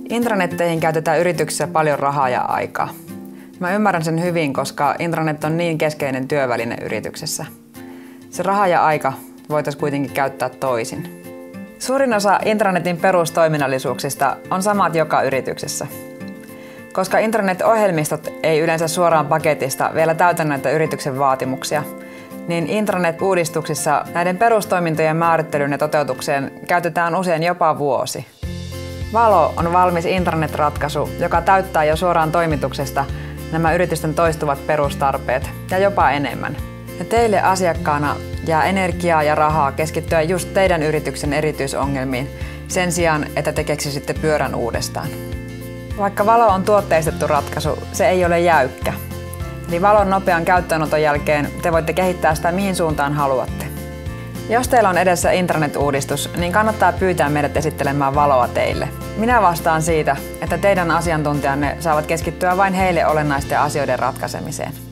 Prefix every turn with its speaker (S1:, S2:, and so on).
S1: Intranetteihin käytetään yrityksissä paljon rahaa ja aikaa. Mä ymmärrän sen hyvin, koska intranet on niin keskeinen työväline yrityksessä. Se raha ja aika voitaisiin kuitenkin käyttää toisin. Suurin osa intranetin perustoiminnallisuuksista on samat joka yrityksessä. Koska intranet-ohjelmistot ei yleensä suoraan paketista vielä täytä näitä yrityksen vaatimuksia, niin intranet-uudistuksissa näiden perustoimintojen määrittelyyn ja toteutukseen käytetään usein jopa vuosi. Valo on valmis intranet-ratkaisu, joka täyttää jo suoraan toimituksesta nämä yritysten toistuvat perustarpeet ja jopa enemmän. Ja teille asiakkaana jää energiaa ja rahaa keskittyä just teidän yrityksen erityisongelmiin sen sijaan, että te keksisitte pyörän uudestaan. Vaikka Valo on tuotteistettu ratkaisu, se ei ole jäykkä. Eli Valon nopean käyttöönoton jälkeen te voitte kehittää sitä mihin suuntaan haluatte. Jos teillä on edessä intranet-uudistus, niin kannattaa pyytää meidät esittelemään Valoa teille. Minä vastaan siitä, että teidän asiantuntijanne saavat keskittyä vain heille olennaisten asioiden ratkaisemiseen.